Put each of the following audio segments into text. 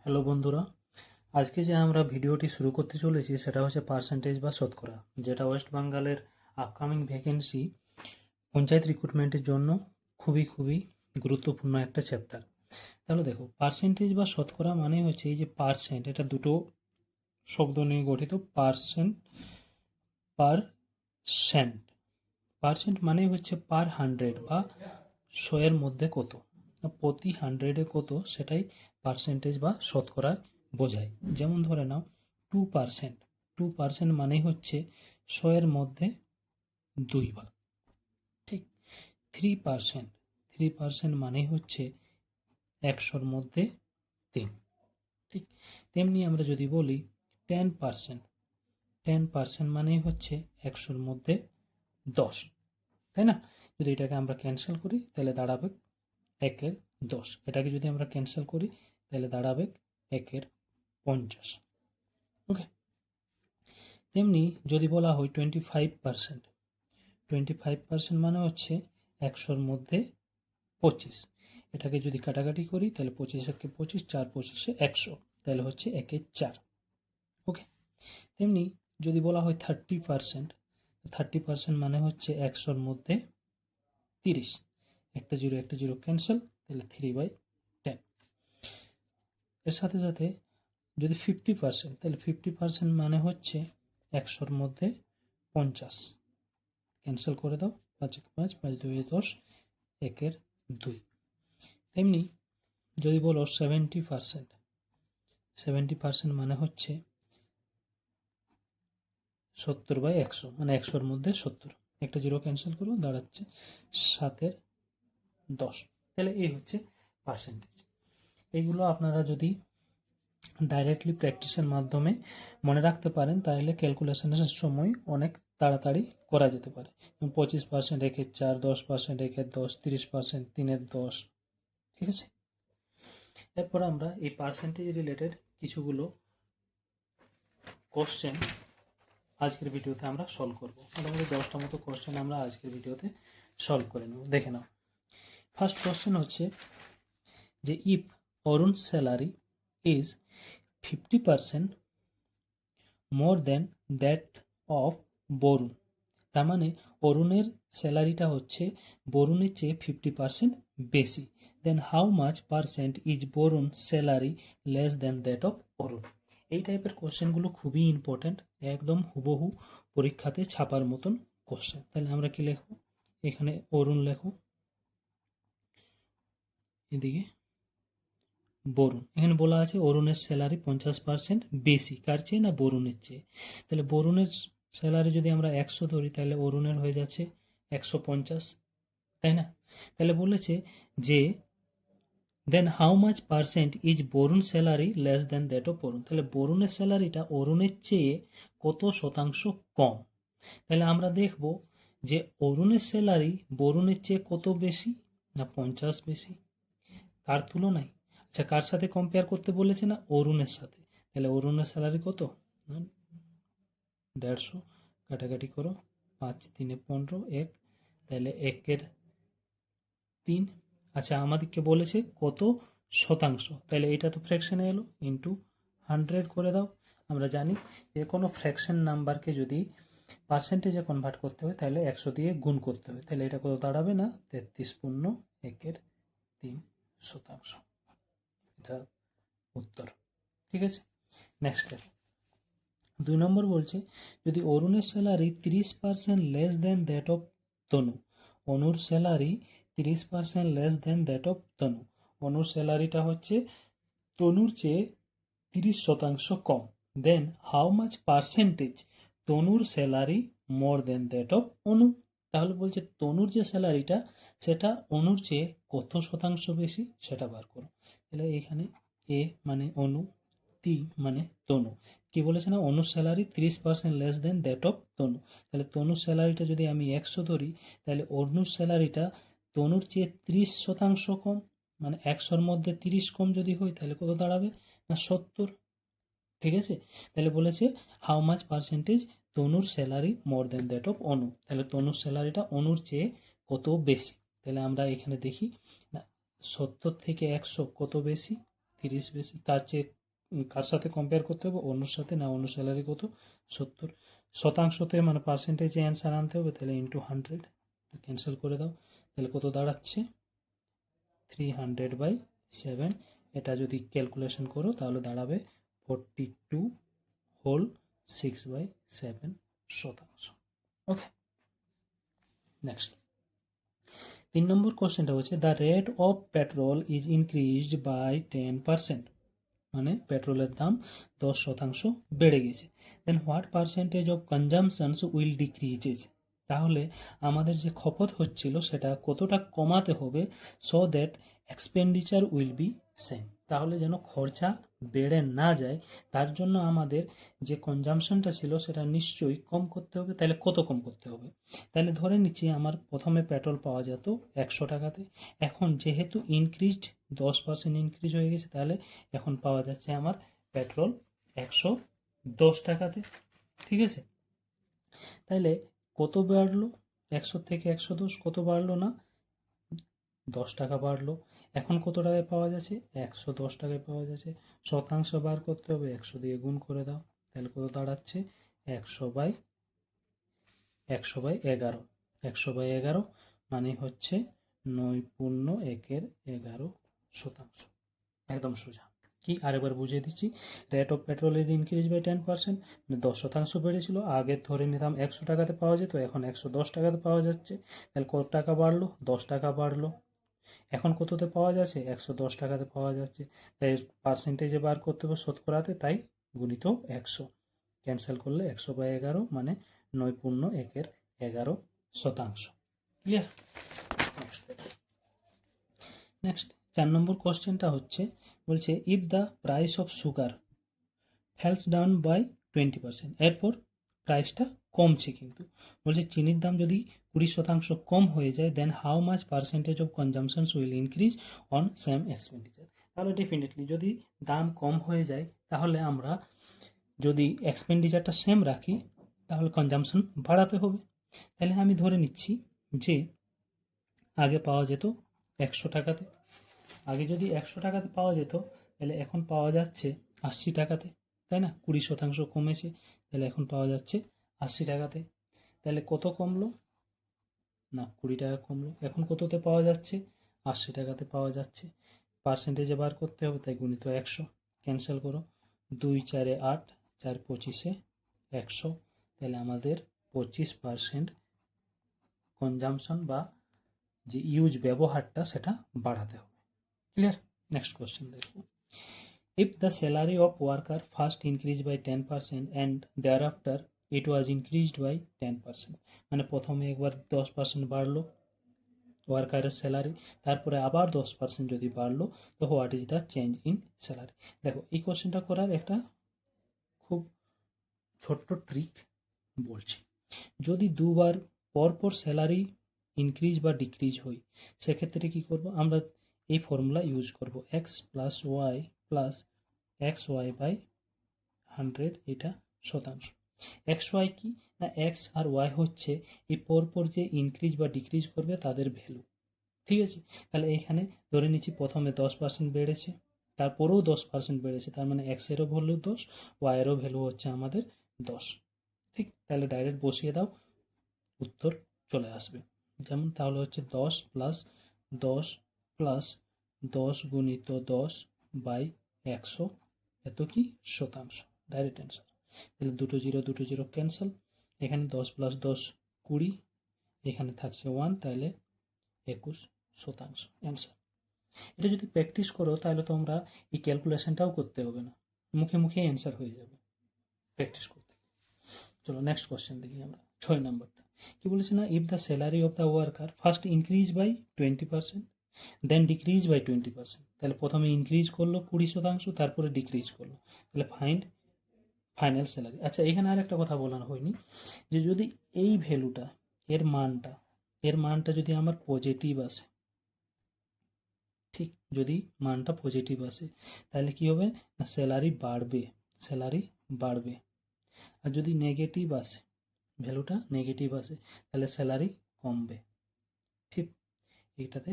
Hello বন্ধুরা, আজকে যে আমরা ভিডিওটি শুরু করতে চলেছি সেটা হচ্ছে পার্সেন্টেজ বা শতকরা, যেটা ওয়েস্ট বেঙ্গলের আপকামিং ভ্যাকেন্সি পঞ্চায়েত রিক্রুটমেন্টের জন্য খুবই গুরুত্বপূর্ণ একটা চ্যাপ্টার। তাহলে দেখো, পার্সেন্টেজ বা শতকরা মানে হচ্ছে এই যে পার্সেন্ট, এটা দুটো শব্দ নিয়ে গঠিত। পার্সেন্ট পার্সেন্ট মানে হচ্ছে পার হান্ড্রেড বা শোয়ের মধ্যে কত, প্রতি হান্ড্রেডে কত, সেটাই পার্সেন্টেজ বা শতকরা বোঝায়। যেমন ধরে নাও 2%, 2% মানে হচ্ছে শোয়ের মধ্যে 2 ভাগ। ঠিক। 3%, 3% মানে হচ্ছে 100-র মধ্যে 3। ঠিক। তেমনি আমরা যদি বলি 10%, 10% মানে হচ্ছে 100-র মধ্যে 10, তাই না? যদি এটাকে আমরা ক্যান্সেল করি তাহলে দাঁড়াবে 1/10। এটাকে যদি আমরা ক্যান্সেল করি তাহলে দাঁড়াবে 1/50। ওকে। তেমনি যদি বলা হয় 25%, 25% মানে হচ্ছে 100-র মধ্যে 25। এটাকে যদি কাটাকাটি করি তাহলে 25 4 25 100, তাহলে হচ্ছে 1/4। ওকে। তেমনি যদি বলা হয় 30%, 30% মানে হচ্ছে 100-র মধ্যে 30। একটা জিরো ক্যান্সেল, তাহলে 3/10। এর সাথে সাথে যদি 50%, তাহলে 50% মানে হচ্ছে 100-র মধ্যে 50। ক্যান্সেল করে দাও, 5 5 2 10, 1/2। তেমনি যদি বলো 70%, 70% মানে হচ্ছে 70/100, মানে 100-র মধ্যে 70। একটা জিরো ক্যান্সেল করো, দাঁড়াচ্ছে 7/10। তাহলে এই হচ্ছে পার্সেন্টেজ। এইগুলো আপনারা যদি ডাইরেক্টলি প্র্যাকটিসের মাধ্যমে মনে রাখতে পারেন তাহলে ক্যালকুলেশনের সময় অনেক তাড়াতাড়ি করা যেতে পারে। 25% 1/4, 10% 1/10, 30% 3/10। ঠিক আছে। এরপর আমরা এই পার্সেন্টেজ রিলেটেড কিছুগুলো কোশ্চেন আজকের ভিডিওতে আমরা সলভ করব। মোটামুটি 10টা মতো কোশ্চেন আমরা আজকের ভিডিওতে সলভ করে নেব। দেখে নাও। ফার্স্ট কোশ্চেন হচ্ছে যে if Arun salary is 50% more than that of Varun, তার মানে অরুণের স্যালারিটা হচ্ছে বরুণের চেয়ে 50% বেশি, then how much percent is Varun salary less than that of Arun. এই টাইপের কোশ্চেনগুলো খুবই ইম্পর্ট্যান্ট, একদম হুবহু পরীক্ষাতে ছাপার মতন কোশ্চেন। তাহলে আমরা কি লিখবো? এখানে অরুণ লেখো, এদিকে বরুণ। এখানে বলা আছে অরুণের স্যালারি 50% বেশি, কার চেয়ে? না বরুণের চেয়ে। তাহলে বরুণের স্যালারি যদি আমরা 100 ধরি তাহলে অরুণের হয়ে যাচ্ছে 150, তাই না? তাহলে বলেছে যে then how much percent is Varun salary less than that of Arun, তাহলে বরুণের স্যালারিটা অরুণের চেয়ে কত শতাংশ কম। তাহলে আমরা দেখব যে অরুণের স্যালারি বরুণের চেয়ে কত বেশি, না 50 বেশি। কার তুলনায়? আচ্ছা, কার সাথে কম্পেয়ার করতে বলেছে? না অরুণের সাথে। তাহলে অরুণের স্যালারি কত? 150, কাটাকাটি করো, 5 3 15 1, তাহলে 1/3। আচ্ছা, আমাদেরকে বলেছে কত শতাংশ, তাহলে এটা তো ফ্র্যাকশনে এলো, ইন্টু 100 করে দাও। আমরা জানি যে কোনো ফ্র্যাকশন নাম্বারকে যদি পার্সেন্টেজে কনভার্ট করতে হয় তাহলে 100 দিয়ে গুণ করতে হয়। তাহলে এটা কত দাঁড়াবে? না 33.1/3 এটা উত্তর। ঠিক আছে। নেক্সট দেখো, 2 নম্বর বলছে যদি অরুণের salary 30% less than that of Tanu, অনুর salary 30% less than that of Tanu, অনুর স্যালারিটা হচ্ছে তনুর চেয়ে 30% কম, দেন হাউ মাচ পার্সেন্টেজ তনুর salary more than that of Anu. তাহলে বলছে তনুর যে স্যালারিটা সেটা অনুর চেয়ে কত শতাংশ বেশি সেটা বার করো। তাহলে এখানে এ মানে অনু, টি মানে তনু। কি বলেছে? না অনুর salary 30% less than that of Tanu. তাহলে তনুর স্যালারিটা যদি আমি 100 ধরি তাহলে অনুর স্যালারিটা তনুর চেয়ে 30% কম, মানে 100-র মধ্যে 30 কম যদি হয় তাহলে কত দাঁড়াবে? না 70। ঠিক আছে। তাহলে বলেছে হাউ মাচ পার্সেন্টেজ তনুর salary more than that of Anu, তাহলে তনুর স্যালারিটা অনুর চেয়ে কত বেশি। তাহলে আমরা এখানে দেখি না 70 থেকে 100 কত বেশি? 30 বেশি, তার চেয়ে কার সাথে কম্পেয়ার করতে হবে, অন্যর সাথে, না অন্য স্যালারি কত 70, শতাংশতে মানে পার্সেন্টেজে অ্যান্সার আনতে হবে, তাহলে ইন্টু 100, ক্যান্সেল করে দাও, তাহলে কত দাঁড়াচ্ছে 300/7। এটা যদি ক্যালকুলেশন করো তাহলে দাঁড়াবে 42.6/7 শতাংশ। ওকে, নেক্সট 3 নম্বর কোশ্চেনটা হচ্ছে the rate of petrol is increased by 10%, মানে পেট্রোলের দাম 10% বেড়ে গেছে। Then what percentage of consumptions will decreases, তাহলে আমাদের যে খপত হচ্ছিল সেটা কতটা কমাতে হবে, so that expenditure will be same, তাহলে যেন খরচা বেড়ে না যায়, তার জন্য আমাদের যে কনজামশনটা ছিল সেটা নিশ্চয়ই কম করতে হবে। তাহলে কত কম করতে হবে, তাহলে ধরে নিচ্ছি আমার প্রথমে পেট্রোল পাওয়া যেত 100 টাকাতে, এখন যেহেতু ইনক্রিজড 10% ইনক্রিজ হয়ে গেছে, তাহলে এখন পাওয়া যাচ্ছে আমার পেট্রোল 110 টাকাতে। ঠিক আছে, তাহলে কত বাড়লো, 100 থেকে 110 কত বাড়লো, না 10 টাকা বাড়লো। এখন কত টাকায় পাওয়া যাচ্ছে, 110 টাকায় পাওয়া যাচ্ছে। শতাংশ বার করতে হবে, 100 দিয়ে গুণ করে দাও, তাহলে কত দাঁড়াচ্ছে 100/11, 100/11 মানে হচ্ছে 9.1 একদম সোজা। কি আরেকবার বুঝিয়ে দিচ্ছি, রেট অফ পেট্রোলের ইনক্রিজ বাই 10%, 10% বেড়েছিল, আগে ধরে নিতাম 100 টাকাতে পাওয়া যেত, এখন 110 টাকাতে পাওয়া যাচ্ছে, তাহলে কত টাকা বাড়লো, 10 টাকা বাড়লো। এখন কততে পাওয়া যাচ্ছে, 110 টাকাতে পাওয়া যাচ্ছে, তাই পার্সেন্টেজে বার করতে হবে শতকরাতে, তাই গুণিত 100, ক্যান্সেল করলে 100/11 মানে 9.1 শতাংশ। ক্লিয়ার? নেক্সট 4 নম্বর কোশ্চেনটা হচ্ছে, বলছে if the price of sugar falls down by 20%, এরপর প্রাইসটা কমছে, কিন্তু বলছে চিনির দাম যদি 20% কম হয়ে যায়, then how much percentage of consumptions will increase on same expenditure, তাহলে ডেফিনেটলি যদি দাম কম হয়ে যায়, তাহলে আমরা যদি এক্সপেন্ডিচারটা সেম রাখি তাহলে কনজামশন বাড়াতে হবে। তাহলে আমি ধরে নিচ্ছি যে আগে পাওয়া যেত 100 টাকাতে, আগে যদি 100 টাকাতে পাওয়া যেত, তাহলে এখন পাওয়া যাচ্ছে 80 টাকাতে, তাই না, 20% কমেছে, তাহলে এখন পাওয়া যাচ্ছে 80 টাকাতে। তাহলে কত কমলো, না 20 টাকা কমলো, এখন কততে পাওয়া যাচ্ছে, 80 টাকাতে পাওয়া যাচ্ছে। পার্সেন্টেজে বার করতে হবে, তাই গুণিত 100, ক্যান্সেল করো, 2 4 8, 4 25 100, তাহলে আমাদের 25% কনজামশন বা যে ইউজ ব্যবহারটা সেটা বাড়াতে হবে। ক্লিয়ার? নেক্সট কোশ্চেন দেখো, if the salary of worker first increased by 10% and thereafter it was increased by 10%, মানে প্রথমে একবার 10% বাড়লো ওয়ার্কারের স্যালারি, তারপরে আবার 10% যদি বাড়লো, তো what is the change in salary. দেখো এই কোশ্চেনটা করার একটা খুব ছোট্ট ট্রিক বলছি, যদি দুবার পরপর স্যালারি ইনক্রিজ বা ডিক্রিজ হয়, সেক্ষেত্রে কি করব, আমরা এই ফর্মুলা ইউজ করব, x plus Y plus XY/100, এটা শতাংশ। XY কি, না x আর y হচ্ছে এই পরপর যে ইনক্রিজ বা ডিক্রিজ করবে তাদের ভ্যালু। ঠিক আছে, তাহলে এখানে ধরে নিচ্ছি প্রথমে 10% বেড়েছে, তারপরেও 10% বেড়েছে, তার মানে x এরও ভ্যালু 10, y এরও ভ্যালু হচ্ছে আমাদের 10। ঠিক, তাহলে ডাইরেক্ট বসিয়ে দাও, উত্তর চলে আসবে। যেমন তাহলে হচ্ছে 10 প্লাস 10 প্লাস 10 গুণিত 10/100, এত কি শতাংশ, ডাইরেক্ট অ্যান্সার। তাহলে দুটো জিরো ক্যান্সেল, এখানে 10 প্লাস 10 20, এখানে থাকছে 1, তাহলে 21% অ্যান্সার। এটা যদি প্র্যাকটিস করো তাহলে তোমরা এই ক্যালকুলেশনটাও করতে হবে না, মুখে মুখে অ্যান্সার হয়ে যাবে প্র্যাকটিস করতে। চলো নেক্সট কোশ্চেন দেখি আমরা, 6 নম্বরটা কি বলেছে, না if the salary of the worker first increase by 20% then decrease by 20%, তাহলে প্রথমে ইনক্রিজ করলো 20%, তারপরে ডিক্রিজ করলো, তাহলে ফাইন্ড ফাইনাল স্যালারি। আচ্ছা, এখানে আর একটা কথা বলানো হয়নি, যে যদি এই ভ্যালুটা এর মানটা যদি আমার পজিটিভ আসে, ঠিক, যদি মানটা পজিটিভ আসে তাহলে কি হবে, না স্যালারি বাড়বে, আর যদি নেগেটিভ আসে, ভ্যালুটা নেগেটিভ আসে, তাহলে স্যালারি কমবে। ঠিক, এইটাতে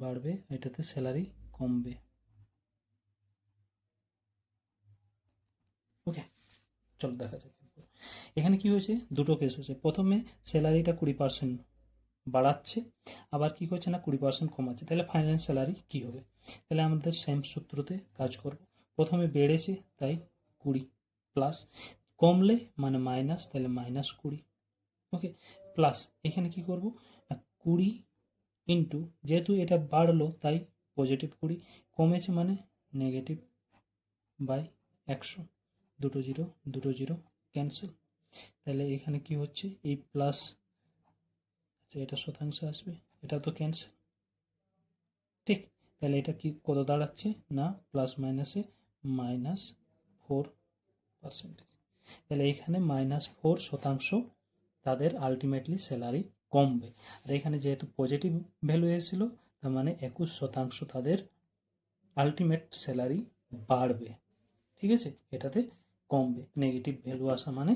বাড়বে, এটাতে স্যালারি কমবে। ওকে, চলো দেখা যাক। এখানে কি হয়েছে, দুটো কেস হয়েছে। প্রথমে স্যালারিটা 20% বাড়াচ্ছে, আবার কি করছে না 20% কমাচ্ছে। তাহলে ফাইনাল স্যালারি কি হবে? তাহলে আমাদের সেম সূত্রতে কাজ করব। প্রথমে বেড়েছে তাই 20 প্লাস, কমলে মানে মাইনাস, তাহলে -20। ওকে, প্লাস এখানে কি করব না 20 ইন্টু, যেহেতু এটা বাড়লো তাই +20, কমেছে মানে নেগেটিভ বাই 100। দুটো জিরো দুটো জিরো ক্যান্সেল। তাহলে এখানে কি হচ্ছে, এই প্লাস, এটা শতাংশে আসবে, এটা তো ক্যান্সেল। ঠিক, তাহলে এটা কি কত দাঁড়াচ্ছে না প্লাস মাইনাসে -4%। তাহলে এখানে -4% তাদের আলটিমেটলি স্যালারি কমবে। আর এখানে যেহেতু পজিটিভ ভ্যালু এসেছিল, তার মানে 21% তাদের আলটিমেট স্যালারি বাড়বে। ঠিক আছে, এটাতে কমবে। নেগেটিভ ভ্যালু আসা মানে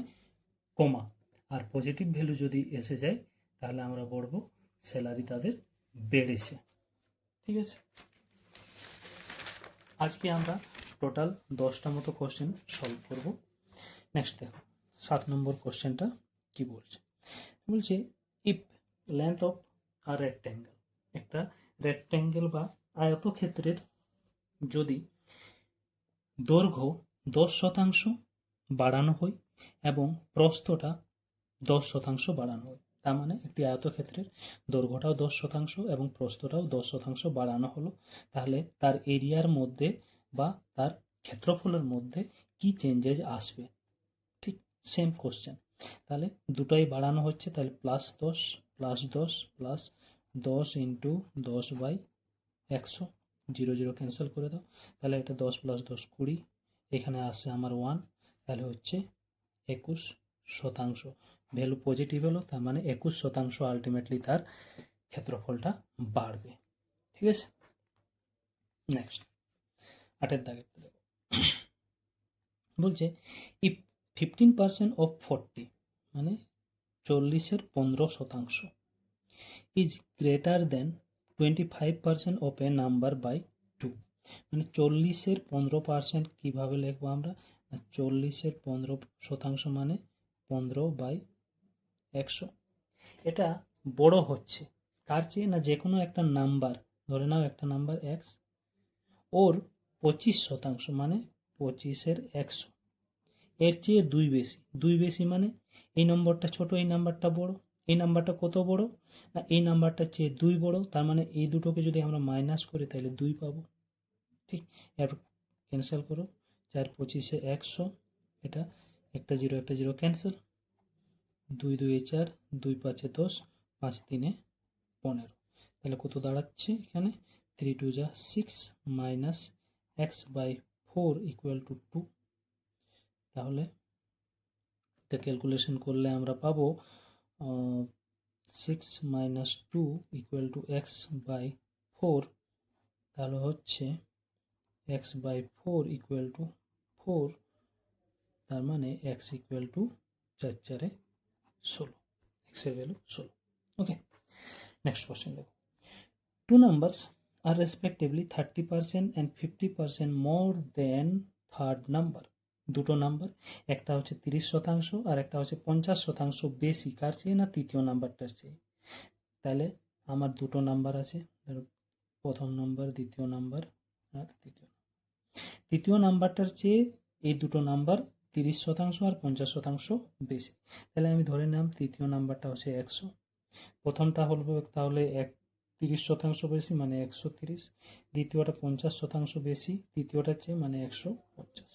কমা, আর পজিটিভ ভ্যালু যদি এসে যায় তাহলে আমরা বলবো স্যালারি তাদের বেড়েছে। ঠিক আছে, আজকে আমরা টোটাল 10টা মতো কোশ্চেন সলভ করব। নেক্সট দেখো 7 নম্বর কোশ্চেনটা কি বলছে। বলছে if length of a rectangle, একটা রেক্ট্যাঙ্গেল বা আয়তক্ষেত্রের যদি দৈর্ঘ্য 10% বাড়ানো হয় এবং প্রস্থটা 10% বাড়ানো হয়, তার মানে একটি আয়তক্ষেত্রের দৈর্ঘ্যটাও 10% এবং প্রস্থটাও 10% বাড়ানো হলো, তাহলে তার এরিয়ার মধ্যে বা তার ক্ষেত্রফলের মধ্যে কি চেঞ্জেস আসবে। ঠিক সেম কোশ্চেন, তাহলে দুটোই বাড়ানো হচ্ছে, তাহলে +10 +10 +10 ইন্টু 10/100, 0 0 ক্যান্সেল করে দাও। তাহলে এটা 10 + 10 20, এখানে আসছে আমার 1, তাহলে হচ্ছে 21%। ভ্যালু পজিটিভ হলো, তার মানে 21% আলটিমেটলি তার ক্ষেত্রফলটা বাড়বে। ঠিক আছে, নেক্সট 8 দাগের বলছে ইফ 15% অফ 40, মানে 40-এর 15% is greater than 25% of a number by 2, মানে 40-এর 15% কিভাবে লিখবো আমরা, 40-এর 15% মানে 15/100। এটা বড় হচ্ছে কার চেয়ে না, যে কোনো একটা নাম্বার, ধরে নাও একটা নাম্বার x, ওর 25% মানে 25-এর 100, এর চেয়ে 2 বেশি। 2 বেশি মানে এই নম্বরটা ছোট, এই নাম্বারটা বড়। এই নাম্বারটা কত বড় না এই নাম্বারটার চেয়ে 2 বড়, তার মানে এই দুটোকে যদি আমরা মাইনাস করি তাহলে 2 পাবো। ঠিক, এবার ক্যান্সেল করো, 4 25-এ 100, এটা একটা জিরো ক্যান্সেল, 2 2 4, 2 5 10, 5 3 15, তাহলে কত দাঁড়াচ্ছে এখানে 3 2 যা 6 মাইনাস x/4 ইকুয়াল টু 2। তাহলে এটা ক্যালকুলেশন করলে আমরা পাবো 6 - 2 ইকুয়াল টু x/4, তাহলে হচ্ছে x/4 ইকুয়াল টু 4, তার মানে x ইকুয়াল টু 4 4 16, x এর ভ্যালু 16। ওকে, নেক্সট কোশ্চেন দেখো। Two numbers are respectively 30% and 50% more than third number. দুটো নাম্বার, একটা হচ্ছে 30% আর একটা হচ্ছে 50% বেশি, কার চেয়ে না তৃতীয় নাম্বারটার চেয়ে। তাহলে আমার দুটো নাম্বার আছে, প্রথম নাম্বার, দ্বিতীয় নাম্বার আর তৃতীয় নাম্বারটার চেয়ে এই দুটো নাম্বার 30% আর 50% বেশি। তাহলে আমি ধরে নিলাম তৃতীয় নাম্বারটা হচ্ছে 100, প্রথমটা হলো তাহলে 30% বেশি মানে 130, দ্বিতীয়টা 50% বেশি তৃতীয়টার চেয়ে মানে 150।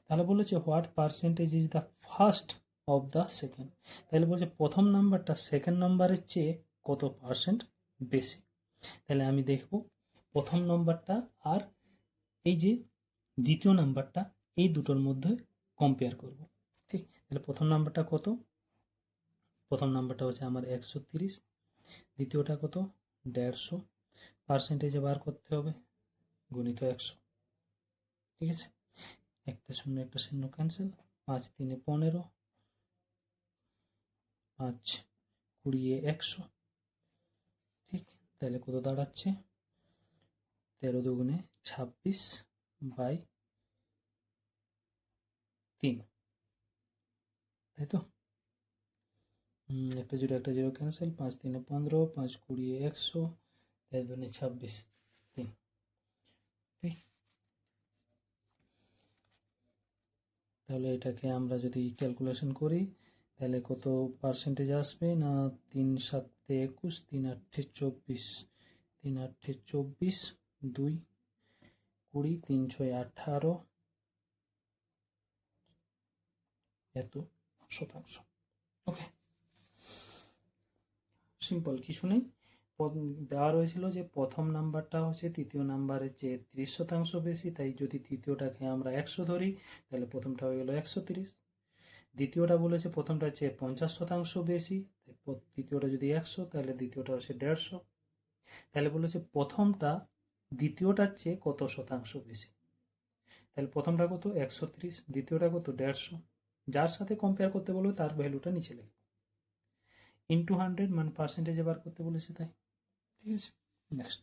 তাহলে বলেছে what percentage is the first of the second, তাহলে বলছে প্রথম নাম্বারটা সেকেন্ড নাম্বারের চেয়ে কত পার্সেন্ট বেশি। তাহলে আমি দেখব প্রথম নাম্বারটা আর এই যে দ্বিতীয় নাম্বারটা, এই দুটোর মধ্যে কম্পেয়ার করব। ঠিক, তাহলে প্রথম নাম্বারটা কত, প্রথম নাম্বারটা হচ্ছে আমার 130, দ্বিতীয়টা কত 150, পার্সেন্টেজে বার করতে হবে গুণিত 100। ঠিক আছে, একটা শূন্য ক্যান্সেল, 5 3 15, 5 20 100। ঠিক, তাহলে কত দাঁড়াচ্ছে 13 দুগুণে 26/3, তাই তো? একটা জিরো ক্যান্সেল, 5 3 15, 5 20 100, 13 দুগুণে 26, 3, ঠিক? তাহলে এটাকে আমরা যদি ক্যালকুলেশন করি তাহলে কত পার্সেন্টেজ আসবে না, 3 7 21, 3 8 24, 3 8 24, 2 20, 3 6 18, এত শতাংশ। ওকে, সিম্পল, কিছু নেই। দেওয়া রয়েছিল যে প্রথম নাম্বারটা হচ্ছে তৃতীয় নাম্বারের চেয়ে 30% বেশি, তাই যদি তৃতীয়টাকে আমরা 100 ধরি তাহলে প্রথমটা হয়ে গেল 130। দ্বিতীয়টা বলেছে প্রথমটার চেয়ে 50% বেশি, তাই তৃতীয়টা যদি 100 তাহলে দ্বিতীয়টা হচ্ছে 150। তাহলে বলেছে প্রথমটা দ্বিতীয়টার চেয়ে কত শতাংশ বেশি, তাহলে প্রথমটা কত 130, দ্বিতীয়টা কত 150। যার সাথে কম্পেয়ার করতে বলবে তার ভ্যালুটা নিচে লিখবে, ইন্টু 100 মানে পার্সেন্টেজে বার করতে বলেছে তাই, ঠিক আছে। নেক্সট,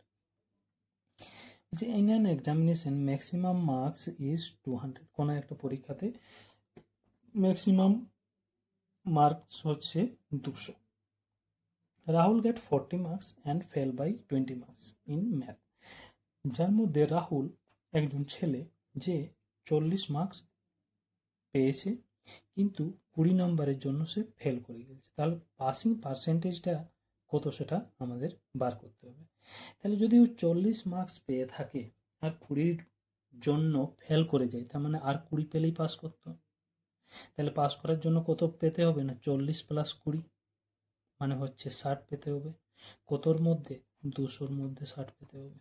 যে in an examination maximum marks is 200, কোনো একটা পরীক্ষাতে ম্যাক্সিমাম মার্কস হচ্ছে 200। Rahul get 40 marks and fail by 20 marks in math. যার মধ্যে রাহুল একজন ছেলে যে 40 মার্কস পেয়েছে কিন্তু 20 নম্বরের জন্য সে ফেল করে গেছে, তাহলে পাসিং পার্সেন্টেজটা কত সেটা আমাদের বার করতে হবে। তাহলে যদি ও 40 মার্কস পেয়ে থাকে আর 20 জন্য ফেল করে যায়, তার মানে আর 20 পেলেই পাস করতো। তাহলে পাস করার জন্য কত পেতে হবে না, 40 + 20 মানে হচ্ছে 60 পেতে হবে। কতর মধ্যে, 200-র মধ্যে 60 পেতে হবে,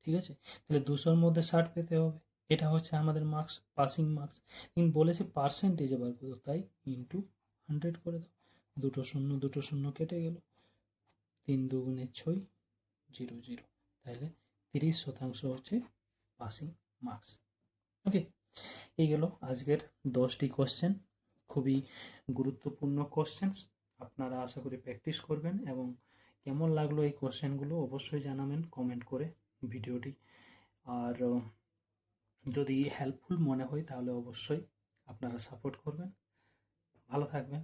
ঠিক আছে। তাহলে 200-র মধ্যে 60 পেতে হবে, এটা হচ্ছে আমাদের মার্কস, পাসিং মার্কস। কিন্তু বলেছে পার্সেন্টেজে বার করো, তাই ইন্টু 100 করে দাও। দুটো শূন্য কেটে গেল, 3 দুগুণে 6, 0 0, তাহলে 30% হচ্ছে পাসিং মার্কস। ওকে, এই গেল আজকের 10টি কোশ্চেন, খুবই গুরুত্বপূর্ণ কোশ্চেন। আপনারা আশা করি প্র্যাকটিস করবেন এবং কেমন লাগলো এই কোশ্চেনগুলো অবশ্যই জানাবেন কমেন্ট করে ভিডিওটি। আর যদি হেল্পফুল মনে হয় তাহলে অবশ্যই আপনারা সাপোর্ট করবেন। ভালো থাকবেন।